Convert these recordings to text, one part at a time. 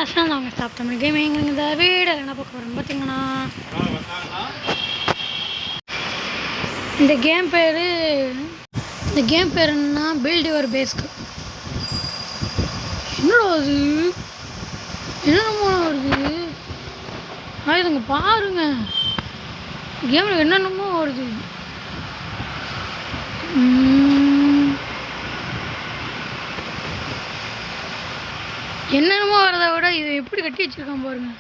காசுலாம் நாங்கள் stop Tamil gaming இந்த வீடு என்ன பார்க்க வரோம் பார்த்தீங்கன்னா, இந்த கேம் பேர் என்னன்னா பில்ட் யுவர் பேஸ்க்கு. என்னடா அது என்னென்னமோ வருது ஆயுதுங்க பாருங்க, கேமில் என்னென்னமோ வருது. என்னென்னமோ வரதை விட இது எப்படி கட்டி வச்சிருக்கான் பாருங்க.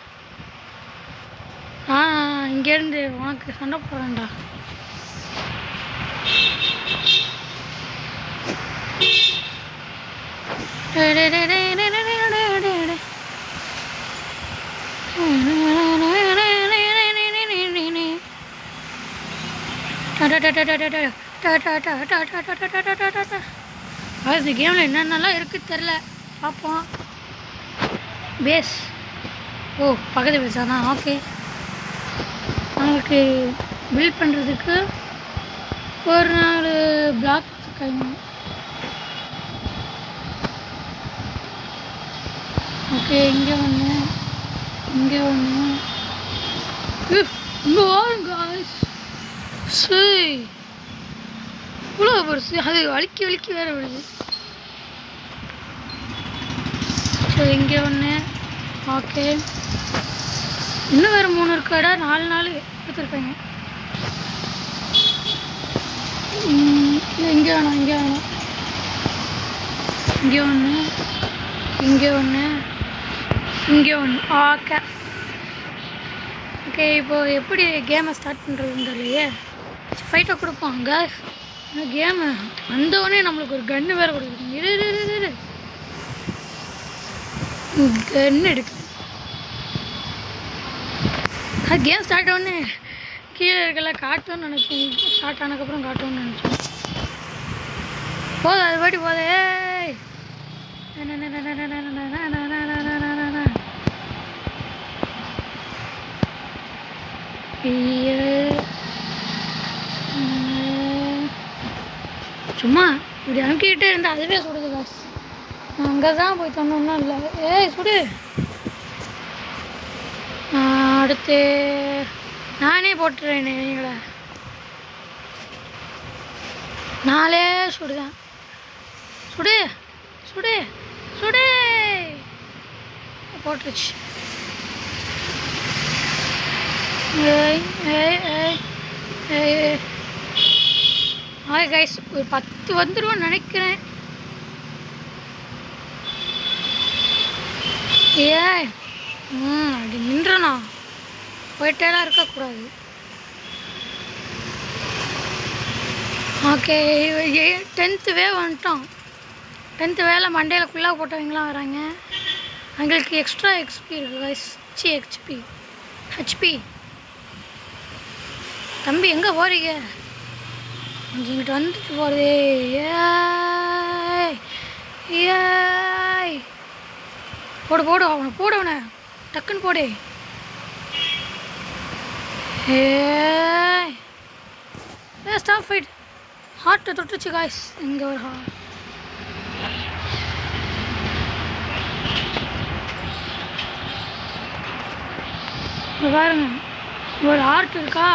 இங்கேருந்து உனக்கு சண்டை போடுறேன்டா. இந்த கேமில் என்னென்னலாம் இருக்குது தெரில, பார்ப்போம். பேஸ் பக்கத்து பேஸா தான். ஓகே, நமக்கு பில்ட் பண்ணுறதுக்கு ஒரு 4 பிளாக் கைணும். ஓகே, இங்கே ஒன்று, இங்கே ஒன்று. சரி, இவ்வளோ பெருசு, அது வலிக்கி வேற விடுது. சரி, இங்கே ஒன்று. ஓகே, இன்னும் வேறு 3 இருக்காடா. 4 எடுத்துருக்காங்க. இங்கே வேணும், இங்கே வேணும். இங்கே ஒன்று, இங்கே ஒன்று, இங்கே ஒன்று. ஓகே ஓகே, இப்போது எப்படி கேமை ஸ்டார்ட் பண்ணுறதுன்னு தெரியலையே. ஃபைட்டை கொடுப்போம் கேஸ். ஆனால் கேமு வந்தோடனே நம்மளுக்கு ஒரு கன்று வேறு கொடுக்குறோம். இரு கன்று எடுக்கு. அது கேம் ஸ்டார்ட் ஆனே கீழே இருக்கல காட்டும்னு நினச்சேன். ஸ்டார்ட் ஆனதுக்கப்புறம் காட்டும்னு நினச்சேன். போதும், அது பாட்டி போதே. சும்மா இப்படி அனுப்பிக்கிட்டே இருந்தால் அதுவே சுடுது காசு. நான் அங்கே தான் போய் தந்தோம்னா இல்லை. சுடு. அடுத்து நானே போட்டுறேன். நீங்களே 4 சுடுதான். சுடு சுடு சுடு போட்டுருச்சு. கைஸ் ஒரு 10 வந்துடுவோன்னு நினைக்கிறேன். அப்படி நின்றனா போயிட்டேலாம் இருக்கக்கூடாது. ஓகே, 10th வேவ் வந்துட்டோம். 10th வேலை மண்டையில் ஃபுல்லாக போட்டவங்களாம் வராங்க. எங்களுக்கு எக்ஸ்ட்ரா எக்ஸ்பி இருக்குது கைஸ். ஹெச்பி. தம்பி எங்கே போகிறீங்க? கொஞ்சம் இங்கிட்ட வந்துட்டு போகிறதே. ஏய் போடு அவனை டக்குன்னு போடு. Stop fight. ஹார்ட்டை தொட்டுச்சு காய்ஸ். இங்கே ஒரு ஹார்ட். பாருங்க, ஒரு ஹார்ட் இருக்கா.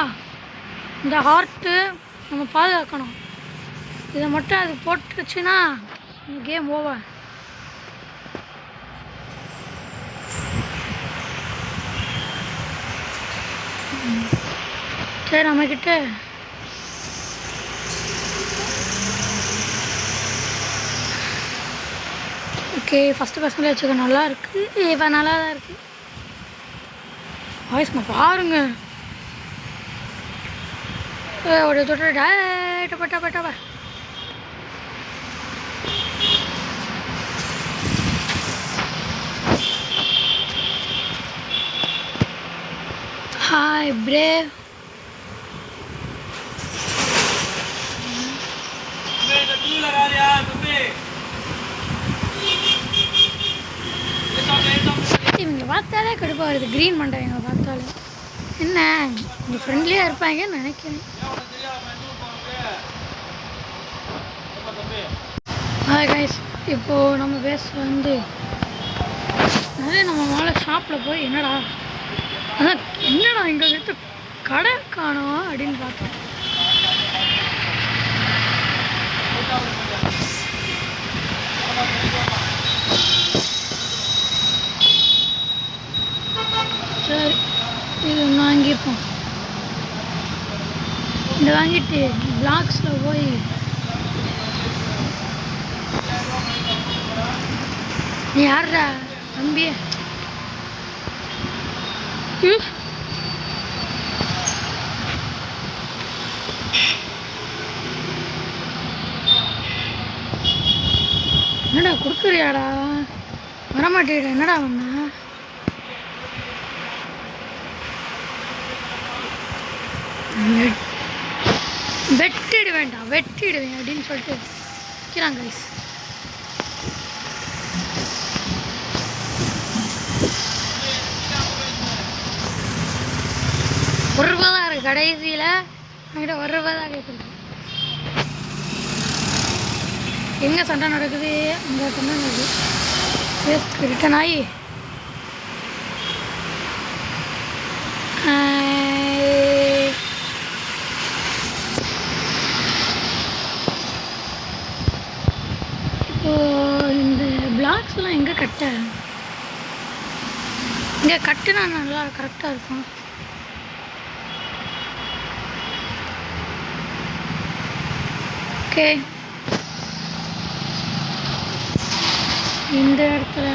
இந்த ஹார்ட்டு நம்ம பாதுகாக்கணும். இதை மட்டும் அது போட்டுருச்சுன்னா கேம் ஓவர். சரி, நம்மக்கிட்ட ஓகே ஃபஸ்ட்டு பர்சனில் வச்சுக்க. நல்லா இருக்குது. இப்போ நல்லா தான் இருக்குது. வாய்ஸ்மா பாருங்க. ஒரு தொட்டா ஹாய் பிரேவ். இவங்க பார்த்தாலே கடுப்பாக வருது. க்ரீன் மண்டை இவங்க பார்த்தாலே. என்ன கொஞ்சம் ஃப்ரெண்ட்லியாக இருப்பாங்கன்னு நினைக்கிறேன். ஹாய் கைஸ், இப்போது நம்ம பேஸ் வந்து நிறைய நம்ம மேலே ஷாப்பில் போய் என்னடா அதான் என்னடா இங்கே கிட்ட கடை காணோம் அப்படின்னு பார்த்தோம். சரி இது ஒன்று வாங்கியிருப்போம். இதை வாங்கிட்டு பிளாக்ஸில் போய் நீ யாருடா தம்பி என்னடா கொடுக்குறியாடா வரமாட்டேடா என்னடா ஒண்ணு வெட்டிடு வேண்டாம் வெட்டிடுவேன் அப்படின்னு சொல்லிட்டு விற்கிறாங்க கைஸ். ஒரு ரூபா தான் இருக்குது கடைசியில் என்கிட்ட ஒரு ரூபா தான் கேட்குறது. எங்கே சண்டை நடக்குது அங்கே சண்டை நடக்குது. ரிட்டன் ஆகி இப்போது இந்த பிளாக்ஸ்லாம் எங்கே கட்ட இங்கே கட்டுனா நல்லா கரெக்டாக இருக்கும். ஓகே இந்த இடத்துல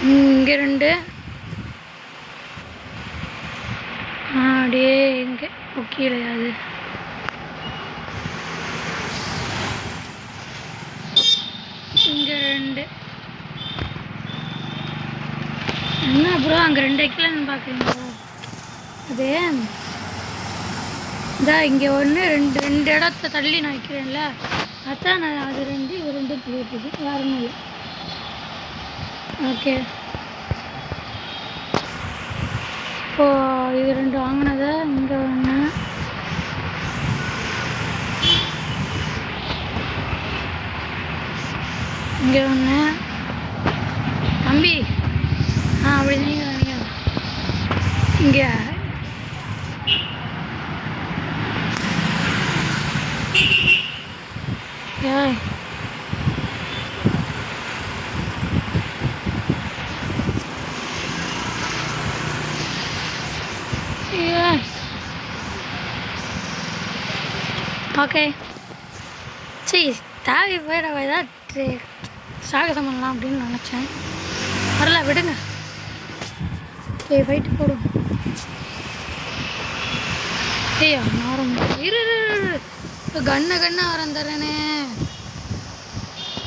இங்கே ரெண்டு அப்படியே இங்கே கீழே இங்கே ரெண்டு என்ன அப்புறம் அங்கே ரெண்டு வைக்கலன்னு பார்க்குறீங்களா? அது இந்தா இங்கே ஒன்று ரெண்டு ரெண்டு இடத்த தள்ளி நான் வைக்கிறேன்ல அதான் நான் அது ரெண்டு இது ரெண்டு சொல்லிட்டு வேறு ஒன்றும் இல்லை. ஓகே இப்போது இது ரெண்டு வாங்கினதை இங்கே ஒன்று இங்கே ஒன்று தம்பி அப்படி நீங்கள் இங்கே ஏய் ஓகே சரி தாவி போயிட ஏதாவது சாகசம் பண்ணலாம் அப்படின்னு நினச்சேன். வரல விடுங்க. ஓகே ஃபைட்டு போடும். ஐயா நாரம் இரு கண்ணை வரந்தரேனே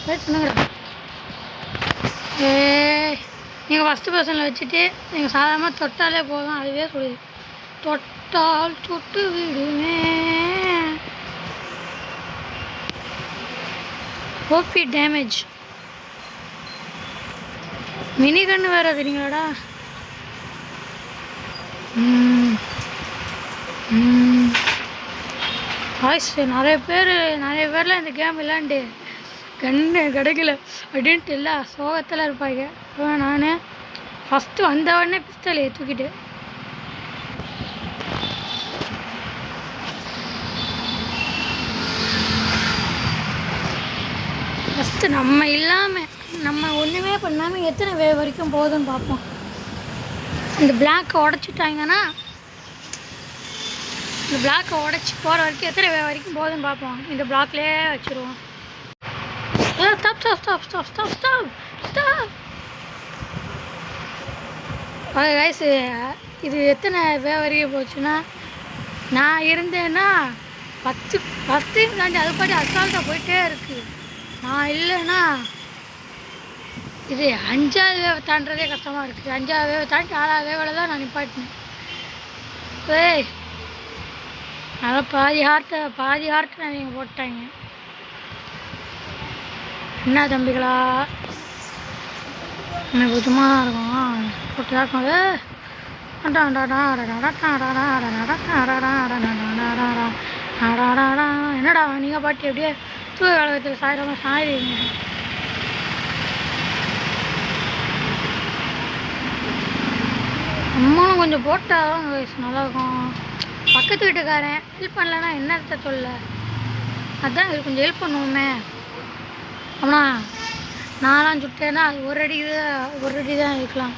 பண்ணுங்கடா. நீங்கள் ஃபஸ்ட்டு பர்சனில் வச்சுட்டு நீங்கள் சாதாரணமாக தொட்டாலே போதும் அதுவே சொல்லுது தொட்டால் சுட்டு விடுவேன். ஓபி டேமேஜ் மினி கன்று வேறு தெரியுங்களாடா. வாய்ஸ் நிறைய பேர்லாம் இந்த கேம் விளாண்டு கன்று கிடைக்கல அப்படின்ட்டு இல்லை சோகத்தில் இருப்பாங்க. நான் ஃபஸ்ட்டு வந்த உடனே பிஸ்தலை தூக்கிட்டு ஃபஸ்ட்டு நம்ம இல்லாமல் நம்ம ஒன்றுமே பண்ணாமல் எத்தனை வரைக்கும் போதும்னு பார்ப்போம். இந்த பிளாக்கை உடச்சிட்டாங்கன்னா இந்த பிளாக்கை உடச்சி போகிற வரைக்கும் எத்தனை வரைக்கும் போதும்னு பார்ப்போம். இந்த பிளாக்லேயே வச்சுருவோம். ஓகே கைஸ் இது எத்தனை வரைக்கும் போச்சுன்னா நான் இருந்தேன்னா 10 தாண்டி அது பாட்டி அசால்ட்டாக போயிட்டே இருக்குது. நான் இல்லைன்னா இது 5வது வேவை தாண்டதே கஷ்டமாக இருக்குது. 5வது வேவை தாண்டி 6வது வேவில் தான் நான் நிப்பாட்டினேன். ஏய் அதை பாதி ஹார்ட்டை நீங்கள் போட்டாங்க. என்ன தம்பிகளா எனக்கு சும்மா தான் இருக்கும். போட்டு என்னடா நீங்கள் பாட்டி அப்படியே தூய கழகத்தில் சாயிரமா சாயிடுவீங்க. அம்மாவும் கொஞ்சம் போட்டால் நல்லாயிருக்கும். பக்கத்து வீட்டுக்காரன் ஹெல்ப் பண்ணலன்னா என்னத்த சொல்ல, அதுதான் இது கொஞ்சம் ஹெல்ப் பண்ணுவோமே. அப்படின்னா நான்லாம் சுட்டேன்னா அது ஒரு அடி தான் இருக்கலாம்.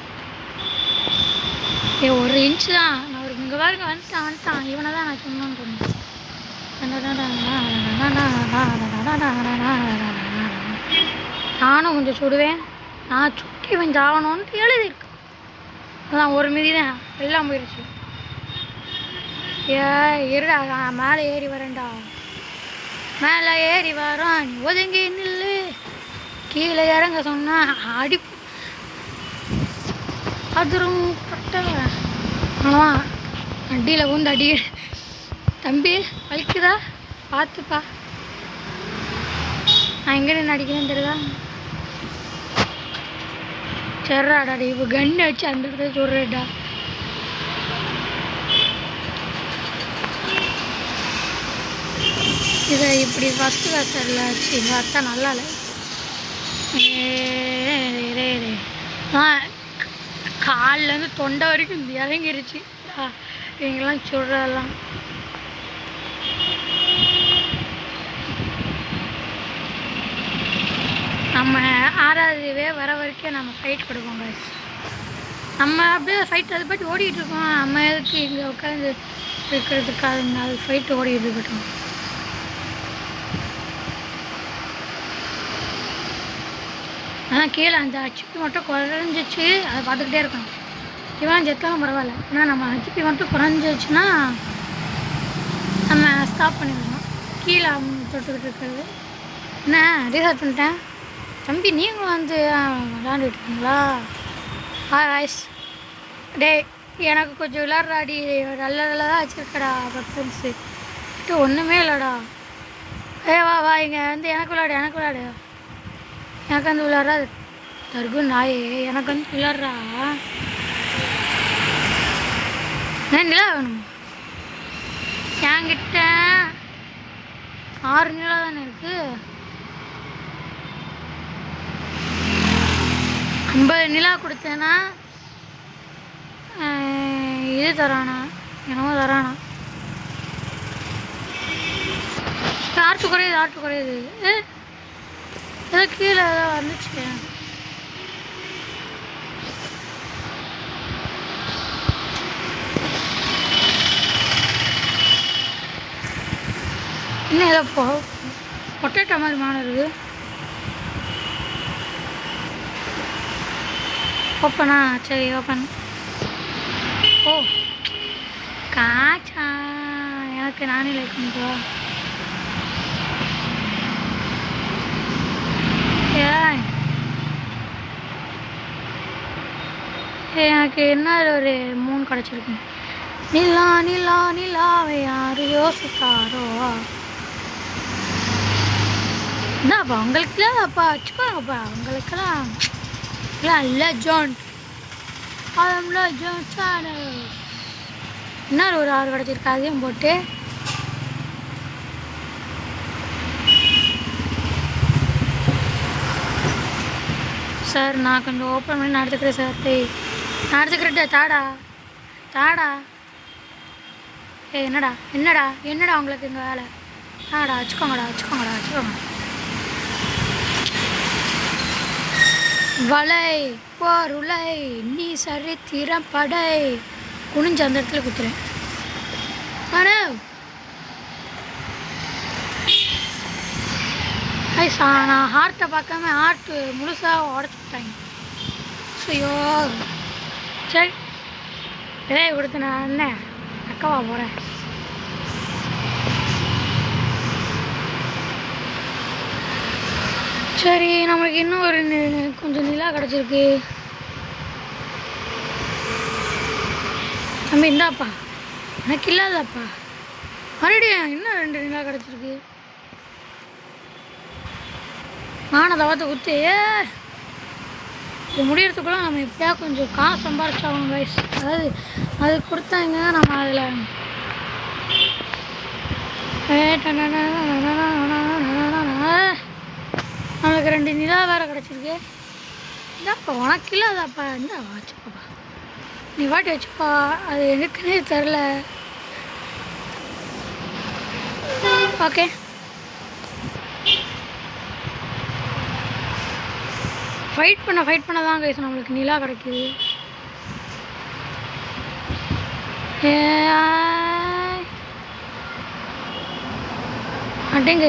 ஒரு இன்ச்சு தான். நான் ஒரு இங்கே பாருங்க வந்துட்டான் இவனை தான் நான் சொன்னான்னு சொன்னேன். நானும் கொஞ்சம் சுடுவேன். நான் சுட்டி இவன் சாகணுன்ட்டு எழுதியிருக்கு. அதான் ஒரு மிதி தான் எல்லாம் போயிடுச்சு. இருடா நான் மேலே ஏறி வரேன்டா. மேலே ஏறி வரோம் நீ ஒதுங்கி நில்லு. கீழே இறங்க சொன்னா அடி அதுரும் பட்ட ஆமாம் அடியில் பூந்து அடி. தம்பி வலிக்குதா பார்த்துப்பா. நான் எங்கே நின்று அடிக்கிறேன்னு தெரியுதா? சரிடாடி இப்போ கண்ணை வச்சு அந்த இடத்துல சொல்கிறேன்டா. இதை இப்படி ஃபஸ்ட்டு வாசரில் வச்சு பார்த்தா நல்லா இல்லை. காலிலேருந்து தொண்டை வரைக்கும் இறங்கிருச்சு இவங்கெல்லாம் சொல்கிறதெல்லாம். நம்ம 6வதுவே வர வரைக்கும் நம்ம ஃபைட் கொடுப்போம் கைஸ். நம்ம அப்படியே ஃபைட் அது பாட்டு ஓடிக்கிட்டு இருக்கோம். நம்ம எதுக்கு இங்கே உட்காந்து இருக்கிறதுக்காக அது ஃபைட்டு ஓடிக்கிட்டு இருக்கட்டும். ஆனால் கீழே அந்த ஹெச்பி மட்டும் குறைஞ்சிச்சு, அதை பார்த்துக்கிட்டே இருக்கணும். இவன் ஜெத்தாலும் பரவாயில்ல, ஆனால் நம்ம ஹெச்பி மட்டும் குறைஞ்சிச்சுன்னா நம்ம ஸ்டாப் பண்ணிடணும். கீழே தொட்டுக்கிட்டு இருக்கிறது என்ன ரீசார்ஜ் பண்ணிட்டேன். தம்பி நீங்களும் வந்து விளாண்டுட்டு இருக்கீங்களா? வாய்ஸ் டே எனக்கு கொஞ்சம் விளாட்றாடி, நல்லதாக வச்சுருக்கடா ப்ரெஃபரன்ஸு ஒன்றுமே இல்லைடா. வா வா இங்கே வந்து எனக்கு விளாடு எனக்கு வந்து விளாட்றா தர்கு நாயே. எனக்கு வந்து விளாட்றா நிலா வேணும். என்கிட்ட 6 நிலா தானே இருக்குது. 50 நிலா கொடுத்தேன்னா இது தரானா என்னமோ தரானா. ஆர்ட்டு குறையுது ஏதோ கீழே ஏதோ வந்துச்சு. இன்னும் ஏதோ பொட்டேட்டோ மாதிரி மாறுது. ஓப்பனா சரி ஓப்பன். ஓ காச்சா எனக்கு நானே லைக் பண்ணிக்குவா. எனக்கு என்ன ஒரு 3 கிடச்சிருக்கு. நிலாவை யாரு யோசித்தாரோ. என்னப்பா உங்களுக்குலாம் அப்பா வச்சுக்கோங்கப்பா. உங்களுக்கெல்லாம் லெஜண்ட் என்ன ஒரு 6 கிடச்சிருக்கு. அதையும் போட்டு சார் நான் கொஞ்சம் ஓப்பன் பண்ணி நான் எடுத்துக்கிறேன் சார். நான் எடுத்துக்கிறேன். தாடா என்னடா உங்களுக்கு இங்கே வேலை? வச்சுக்கோங்கடா வலை பொருளை நீ சரித்திரம் படை குனிஞ்சு அந்த இடத்துல குத்துறேன். நான் ஹார்ட்டை பார்க்காம ஹார்ட்டு முழுசாக உடச்சி விட்டாங்க. ஐயோ சரி கொடுத்து நான் என்ன அக்காவா போகிறேன். சரி நம்மளுக்கு இன்னும் ஒரு கொஞ்சம் நிலா கிடச்சிருக்கு. தம்பி இந்தாப்பா எனக்கு இல்லாதாப்பா. மறுபடியும் இன்னும் 2 நிலா கிடச்சிருக்கு. நானும் தவத்தை குத்து இது முடியறதுக்குள்ள நம்ம எப்படியா கொஞ்சம் காசு சம்பாரிச்சாகும் கைஸ். அதாவது அது கொடுத்தாங்க நம்ம அதில் நம்மளுக்கு 2 நிலா வேறு கிடச்சிருக்கு. இதாப்பா உனக்கு இல்லை அதாப்பா இந்த வச்சுப்பா, நீ வாட்டி வச்சுப்பா. அது எனக்குன்னே தெரில. ஓகே ஃபைட் பண்ண தான் கைஸ் நம்மளுக்கு நிலா கிடைக்குது. அடேங்க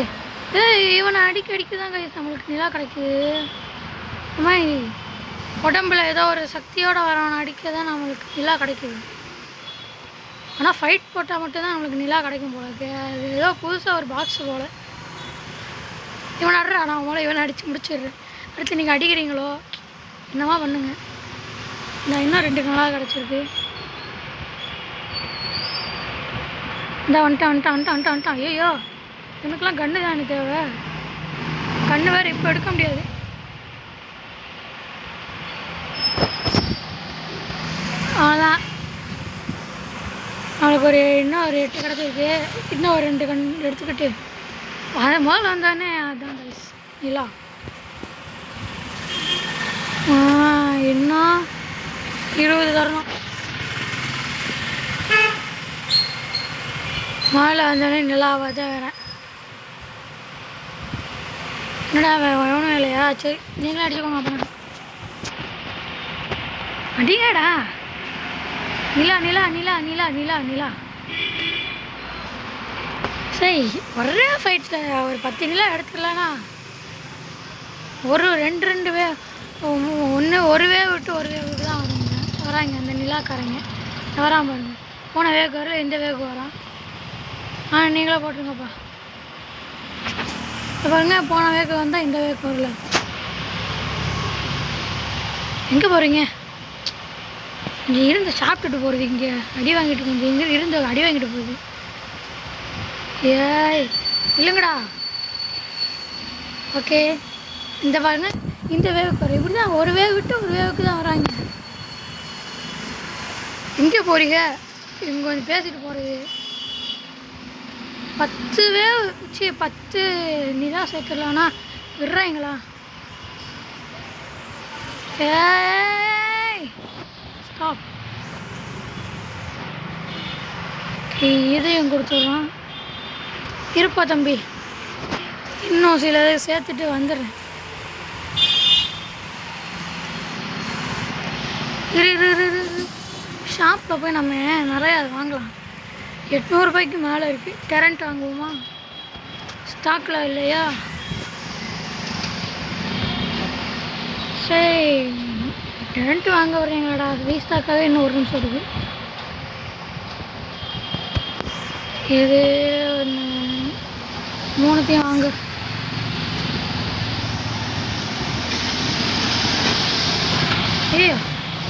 இவனை அடிக்க தான் கைஸ் நம்மளுக்கு நிலா கிடைக்குது. அம்மா உடம்புல ஏதோ ஒரு சக்தியோடு வரவனை அடிக்க தான் நம்மளுக்கு நிலா கிடைக்குது. ஆனால் ஃபைட் போட்டால் மட்டும்தான் நம்மளுக்கு நிலா கிடைக்கும் போல இருக்கு. அது ஏதோ புதுசாக ஒரு பாக்ஸ் போல். இவன் ஆடுறா, நான் போல இவனை அடித்து முடிச்சிடுறேன். அடுத்து நீங்கள் அடிக்கிறீங்களோ என்னவா பண்ணுங்க. நான் இன்னும் 2 நிலா கிடச்சிருக்கு. இந்த வந்துட்டான். ஐயோ இவனுக்கெல்லாம் கன்று தான் எனக்கு தேவை. கன்று வேறு இப்போ எடுக்க முடியாது. அவ்வளோதான், நம்மளுக்கு இன்னும் ஒரு 8 கிடச்சிருக்கு. இன்னும் ஒரு 2 கண் எடுத்துக்கிட்டு அது முதல்ல வந்தானே அதுதான் கைஸ் நிலா. இன்னும் 20 தரணும். மேலே வந்தோடனே நிலாவாக தான் வரேன். என்னடா எவனும் இல்லையா? சரி நீங்களும் அடிச்சுக்கோங்க. அப்புறம் அடிங்கடா. நிலா சரி ஒரே ஃபைட்டில் ஒரு 10 நிலா எடுத்துக்கலாம்னா ஒரு 2 வே ஒரு வேவ் விட்டு ஒரு வேவுக்கு தான் வராங்க அந்த நிலாக்காரங்க. வராமல் பாருங்க, போன வேவுக்கு வரல, இந்த வேவுக்கு வரான். நீங்களே போட்டுருங்கப்பா. பாருங்க, போன வேவுக்கு வந்தால் இந்த வேவுக்கு வரல. எங்கே போகிறீங்க? இங்கே இருந்து சாப்பிட்டுட்டு போகிறது, இங்கே அடி வாங்கிட்டு கொஞ்சம் இங்கே இருந்து அடி வாங்கிட்டு போகுது. ஏய் இல்லைங்கடா. ஓகே இந்த பாருங்க, இந்த வேவுக்கு வரும். இப்படி தான் ஒரு வேவ் விட்டு ஒரு வேவுக்கு தான் வராங்க. எங்கே போகிறீங்க? இவங்க கொஞ்சம் பேசிட்டு போகிறது. 10 வேவ் 10 நிலா சேர்த்துடலான்னா விடுறாங்களா? ஏய் ஸ்டாப். இதையும் கொடுத்துட்றான். இருப்பா தம்பி, இன்னும் சிலதை சேர்த்துட்டு வந்துடுறேன். ஷாப்பில் போய் நம்ம நிறையா வாங்கலாம். 800 ரூபாய்க்கு மேலே இருக்குது. கரண்ட் வாங்குவோமா? ஸ்டாக்கில் இல்லையா? சரி கரண்ட் வாங்க வர்றீங்களாடா? ரீஸ்டாக்காகவே இன்னும் 1 நிமிஷம் இருக்குது. இது 3த்தையும் வாங்க.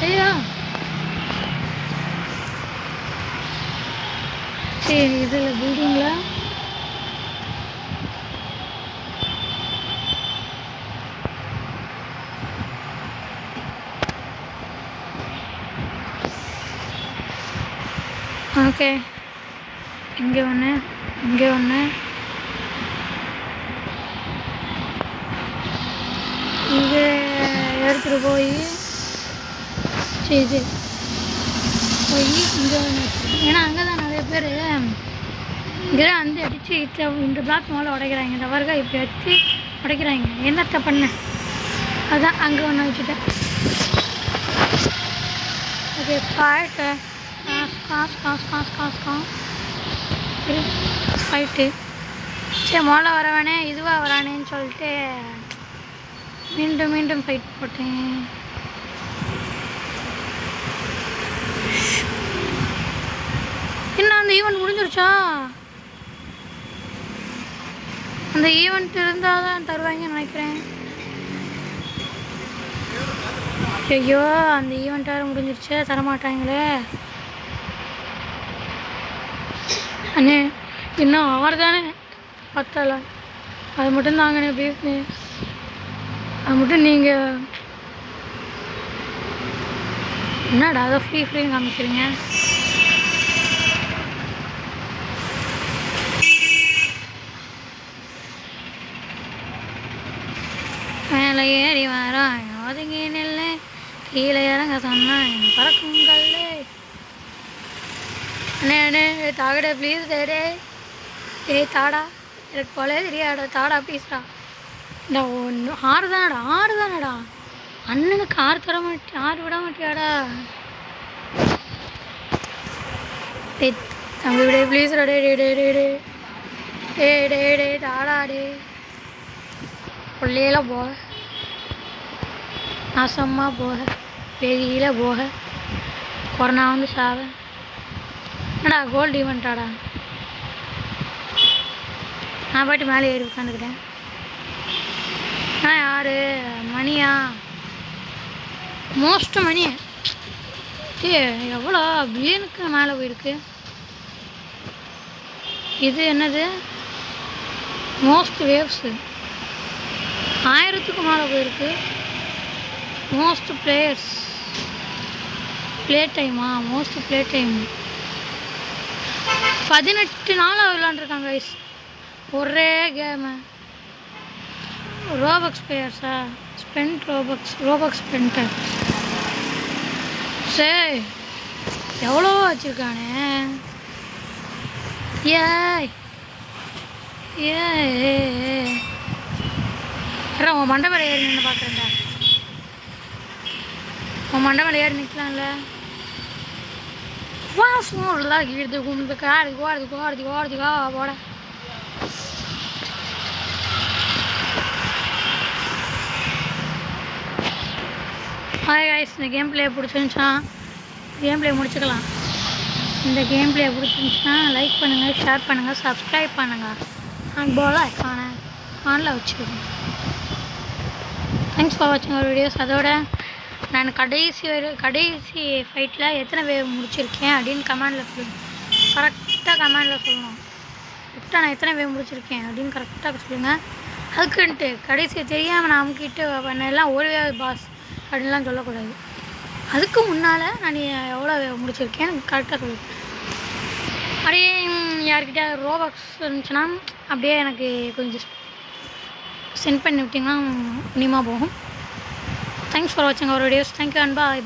ஐயோ சரி இதில் பில்டிங்கில் ஓகே. இங்கே ஒன்று, இங்கே ஒன்று, இங்கே எடுத்துகிட்டு போய் சரி போய் இங்கே ஒன்று வச்சுருக்கேன். ஏன்னா அங்கே தான் நிறைய பேர் இங்கே தான் வந்து அடித்து இந்த பிளாக் மேலே உடைக்கிறாங்க. இந்த வர்க்கை இப்படி வச்சு உடைக்கிறாங்க. என்னத்தை பண்ண அதுதான் அங்கே ஒன்று வச்சுட்டேன். Okay fight fight. சரி முதல்ல வரவானே இதுவாக வரானேன்னு சொல்லிட்டு மீண்டும் ஃபைட் போட்டேன். என்ன அந்த ஈவெண்ட் முடிஞ்சிருச்சா? அந்த ஈவெண்ட் இருந்தால் தான் தருவாங்கன்னு நினைக்கிறேன். ஐயோ அந்த ஈவெண்ட் வேறு முடிஞ்சிருச்சு, தரமாட்டாங்களே. அண்ணே இன்னும் 6 தானே பத்தலை, அது மட்டும் தாங்கண்ணே ப்ளீஸ்ண்ணே. அது மட்டும் நீங்கள் என்னடா அதை ஃப்ரீ காமிக்கிறீங்க? மேலே ஏறி வரோம் ஒதுங்கி நெல்லு, கீழே இறங்க சொன்னா பறக்கும் கல்லு. அண்ணே தாகடே ப்ளீஸ் டே. ஏய் தாடா, எனக்கு போலே தெரியாடா, தாடா ப்ளீஸ்டா. இந்த ஒன்று ஆறு தானடா. அண்ணனுக்கு ஆறு விட மாட்டியாடா? டே தம்பி விடே ப்ளீஸ்டா. டே தாடா டே. பிள்ளையெல்லாம் போக நாசமாக போக, வெளியில் போக, கொரோனா வந்து சாவ. என்னடா கோல்டு ஈவெண்ட்டாடா? நான் போய்ட்டு மேலே ஏறி உட்காந்துக்கிட்டேன். யார் மணியா? மோஸ்ட் மணி. எவ்வளோ பில்லியனுக்கு மேலே போயிருக்கு. இது என்னது? மோஸ்ட் வேவ்ஸு 1000க்கு மேலே போயிருக்கு. மோஸ்ட் பிளேயர்ஸ் ப்ளே டைமா? மோஸ்ட் ப்ளே டைம் 18 நாளாக விளாண்டுருக்காங்க கைஸ் ஒரே கேமு. ரோபக்ஸ் பிளேயர்ஸா? Spend Robux spender. சரி எவ்வளோ வச்சுருக்கானே. உன் மண்டை மேலே ஏறி நின்று பார்க்குறேன்டா. உன் மண்டை மேலே ஏறி நிற்கலாம்ல? வாசம் கீழ்த்து கும்பிட்டு ஓடுறதுக்கா போட. ஹாய் கைஸ், இந்த கேம் பிளே பிடிச்சிருந்துச்சா கேம் பிளே முடிச்சுக்கலாம். இந்த கேம் பிளே பிடிச்சிருந்துச்சுன்னா லைக் பண்ணுங்கள், ஷேர் பண்ணுங்கள், சப்ஸ்கிரைப் பண்ணுங்கள். அண்ட் போல் ஆனில் வச்சுக்கோங்க. தேங்க்ஸ் ஃபார் வாட்சிங் அவர் வீடியோஸ். அதோட நான் கடைசி ஃபைட்டில் எத்தனை வேவ் முடிச்சிருக்கேன் அப்படின்னு கமெண்டில் சொல்லுங்கள். கரெக்டாக கமெண்டில் சொல்லணும். கரெக்டாக நான் எத்தனை வேவ் முடிச்சிருக்கேன் அப்படின்னு கரெக்டாக சொல்லுங்கள். அதுக்குன்ட்டு கடைசி தெரியாமல் நான் அமுக்கிட்டு எல்லாம் ஒரு வேவ் பாஸ் அப்படின்லாம் சொல்லக்கூடாது. அதுக்கு முன்னால் நான் எவ்வளோ வேவ் முடிச்சிருக்கேன் எனக்கு கரெக்டாக சொல்லுவேன். அப்படியே யார்கிட்ட ரோபாக்ஸ் இருந்துச்சுன்னா அப்படியே எனக்கு கொஞ்சம் சென்ட் பண்ணி விட்டிங்கன்னா புண்ணியமாக போகும். தேங்க்ஸ் ஃபார் வாட்சிங் our videos. Thank you and bye.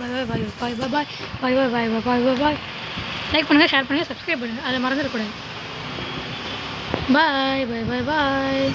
Like பண்ணுங்கள், ஷேர் பண்ணுங்கள், சப்ஸ்கிரைப் பண்ணுங்கள். அதை மறந்துடக்கூடாது. பாய்.